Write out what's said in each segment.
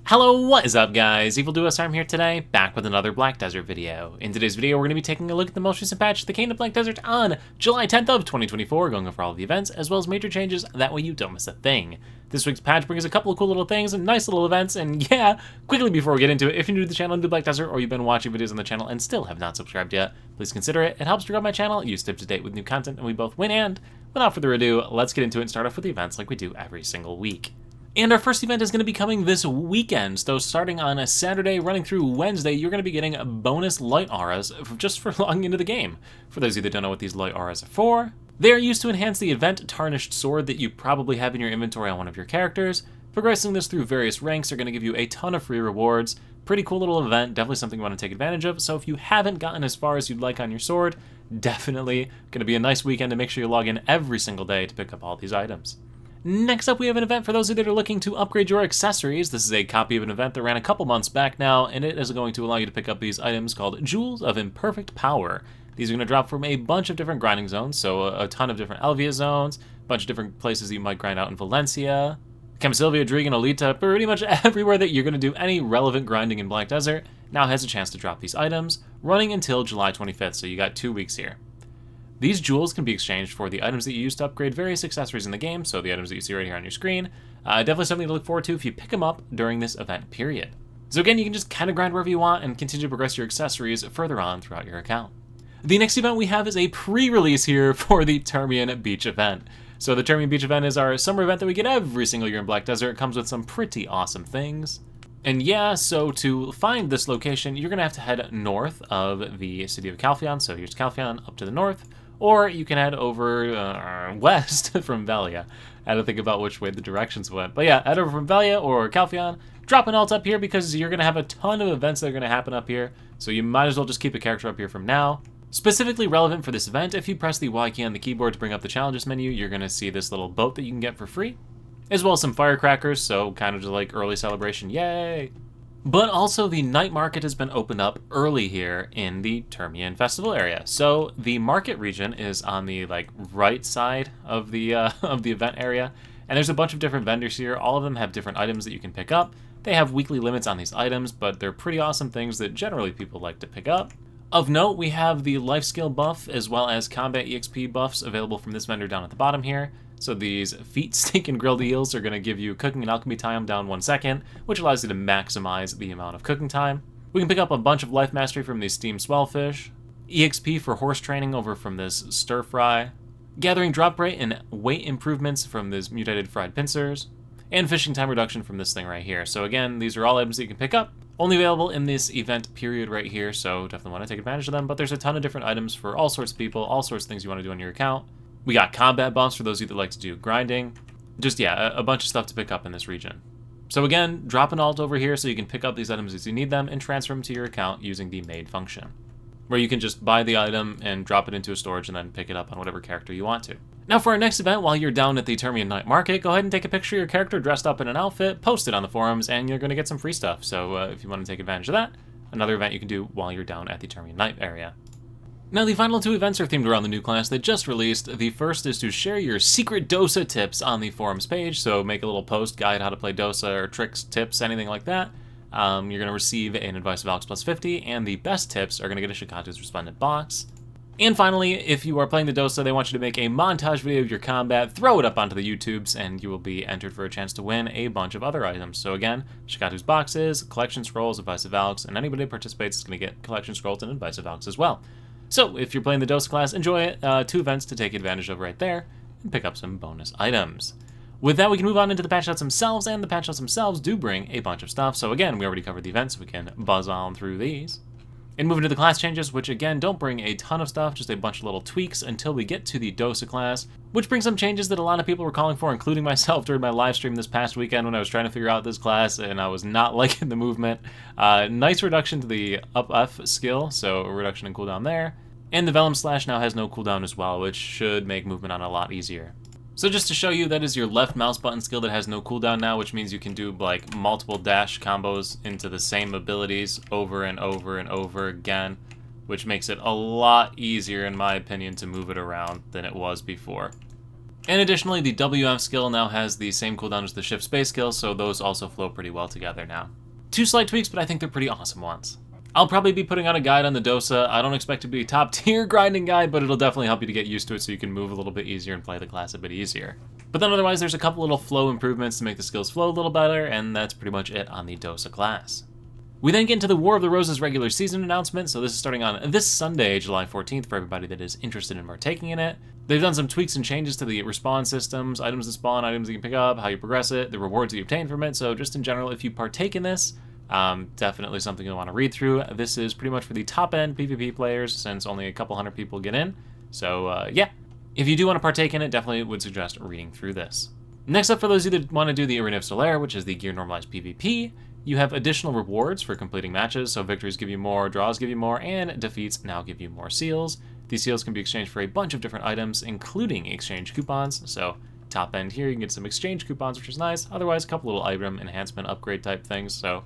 Hello, what is up guys? Evil Dosa here today, back with another Black Desert video. In today's video, we're going to be taking a look at the most recent patch to the Kingdom of Black Desert on July 10th of 2024, going over all of the events, as well as major changes, that way you don't miss a thing. This week's patch brings a couple of cool little things and nice little events, and yeah, quickly before we get into it, if you're new to the channel and do Black Desert, or you've been watching videos on the channel and still have not subscribed yet, please consider it. It helps to grow my channel, you stay up to date with new content, and we both win, and without further ado, let's get into it and start off with the events like we do every single week. And our first event is going to be coming this weekend, so starting on a Saturday, running through Wednesday, you're going to be getting bonus light auras just for logging into the game. For those of you that don't know what these light auras are for, they are used to enhance the event tarnished sword that you probably have in your inventory on one of your characters. Progressing this through various ranks are going to give you a ton of free rewards. Pretty cool little event, definitely something you want to take advantage of, so if you haven't gotten as far as you'd like on your sword, definitely going to be a nice weekend to make sure you log in every single day to pick up all these items. Next up, we have an event for those of you that are looking to upgrade your accessories. This is a copy of an event that ran a couple months back now, and it is going to allow you to pick up these items called Jewels of Imperfect Power. These are going to drop from a bunch of different grinding zones, so a ton of different Elvia zones, a bunch of different places that you might grind out in Valencia, Camisilvia, Drigan, Olita, pretty much everywhere that you're going to do any relevant grinding in Black Desert now has a chance to drop these items, running until July 25th, so you got 2 weeks here. These jewels can be exchanged for the items that you use to upgrade various accessories in the game, so the items that you see right here on your screen. Definitely something to look forward to if you pick them up during this event period. So again, you can just kind of grind wherever you want and continue to progress your accessories further on throughout your account. The next event we have is a pre-release here for the Termian Beach event. So the Termian Beach event is our summer event that we get every single year in Black Desert. It comes with some pretty awesome things. And yeah, so to find this location, you're going to have to head north of the city of Calpheon. So here's Calpheon up to the north. Or you can head over west from Velia. I had to think about which way the directions went. But yeah, head over from Velia or Calpheon. Drop an alt up here because you're going to have a ton of events that are going to happen up here. So you might as well just keep a character up here from now. Specifically relevant for this event, if you press the Y key on the keyboard to bring up the challenges menu, you're going to see this little boat that you can get for free. As well as some firecrackers, so kind of just like early celebration, yay! But also the night market has been opened up early here in the Termian Festival area. So the market region is on the right side of the event area, and there's a bunch of different vendors here. All of them have different items that you can pick up. They have weekly limits on these items, but they're pretty awesome things that generally people like to pick up. Of note, we have the life skill buff as well as combat EXP buffs available from this vendor down at the bottom here. So these feet steak and grilled eels are going to give you cooking and alchemy time down 1 second, which allows you to maximize the amount of cooking time. We can pick up a bunch of life mastery from these steamed swellfish, EXP for horse training over from this stir fry, gathering drop rate and weight improvements from these mutated fried pincers, and fishing time reduction from this thing right here. So again, these are all items that you can pick up, only available in this event period right here, so definitely want to take advantage of them. But there's a ton of different items for all sorts of people, all sorts of things you want to do on your account. We got combat buffs for those of you that like to do grinding. Just, yeah, a bunch of stuff to pick up in this region. So again, drop an alt over here so you can pick up these items as you need them and transfer them to your account using the made function, where you can just buy the item and drop it into a storage and then pick it up on whatever character you want to. Now for our next event, while you're down at the Termian Night Market, go ahead and take a picture of your character dressed up in an outfit, post it on the forums, and you're going to get some free stuff. So if you want to take advantage of that, another event you can do while you're down at the Termian Night area. Now, the final 2 events are themed around the new class they just released. The first is to share your secret Dosa tips on the forums page, so make a little post, guide how to play Dosa, or tricks, tips, anything like that. You're going to receive an Advice of Alex plus 50, and the best tips are going to get a Shikatu's Resplendent box. And finally, if you are playing the Dosa, they want you to make a montage video of your combat, throw it up onto the YouTubes, and you will be entered for a chance to win a bunch of other items. So again, Shikatu's boxes, collection scrolls, Advice of Alex, and anybody who participates is going to get collection scrolls and Advice of Alex as well. So, if you're playing the Dosa class, enjoy it. 2 events to take advantage of right there, and pick up some bonus items. With that, we can move on into the patch notes themselves, and the patch notes themselves do bring a bunch of stuff. So again, we already covered the events, so we can buzz on through these. And move into the class changes, which again, don't bring a ton of stuff, just a bunch of little tweaks until we get to the Dosa class, which brings some changes that a lot of people were calling for, including myself during my live stream this past weekend when I was trying to figure out this class, and I was not liking the movement. Nice reduction to the up F skill, so a reduction in cooldown there. And the Vellum Slash now has no cooldown as well, which should make movement on a lot easier. So just to show you, that is your left mouse button skill that has no cooldown now, which means you can do like multiple dash combos into the same abilities over and over and over again, which makes it a lot easier, in my opinion, to move it around than it was before. And additionally, the WF skill now has the same cooldown as the shift space skill, so those also flow pretty well together now. 2 slight tweaks, but I think they're pretty awesome ones. I'll probably be putting out a guide on the Dosa. I don't expect to be a top tier grinding guide, but it'll definitely help you to get used to it so you can move a little bit easier and play the class a bit easier. But then otherwise, there's a couple little flow improvements to make the skills flow a little better, and that's pretty much it on the Dosa class. We then get into the War of the Roses regular season announcement, so this is starting on this Sunday, July 14th, for everybody that is interested in partaking in it. They've done some tweaks and changes to the respawn systems, items that spawn, items that you can pick up, how you progress it, the rewards that you obtain from it, so just in general, if you partake in this, definitely something you'll want to read through. This is pretty much for the top-end PvP players, since only a couple hundred people get in, so yeah. If you do want to partake in it, definitely would suggest reading through this. Next up, for those of you that want to do the Arena of Solare, which is the gear normalized PvP, you have additional rewards for completing matches, so victories give you more, draws give you more, and defeats now give you more seals. These seals can be exchanged for a bunch of different items, including exchange coupons, so top end here you can get some exchange coupons, which is nice. Otherwise, a couple little item enhancement upgrade type things, so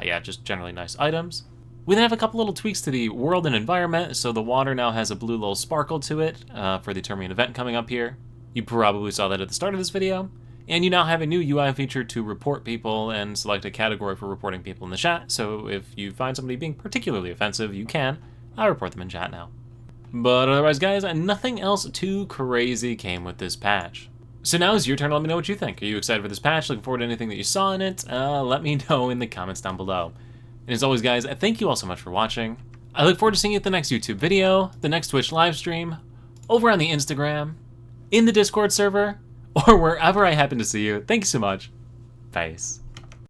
yeah, just generally nice items. We then have a couple little tweaks to the world and environment, so the water now has a blue little sparkle to it for the Teran event coming up here. You probably saw that at the start of this video. And you now have a new UI feature to report people and select a category for reporting people in the chat, so if you find somebody being particularly offensive, you can. I'll report them in chat now. But otherwise, guys, nothing else too crazy came with this patch. So now is your turn to let me know what you think. Are you excited for this patch? Looking forward to anything that you saw in it? Let me know in the comments down below. And as always, guys, thank you all so much for watching. I look forward to seeing you at the next YouTube video, the next Twitch live stream, over on the Instagram, in the Discord server, or wherever I happen to see you. Thank you so much. Peace.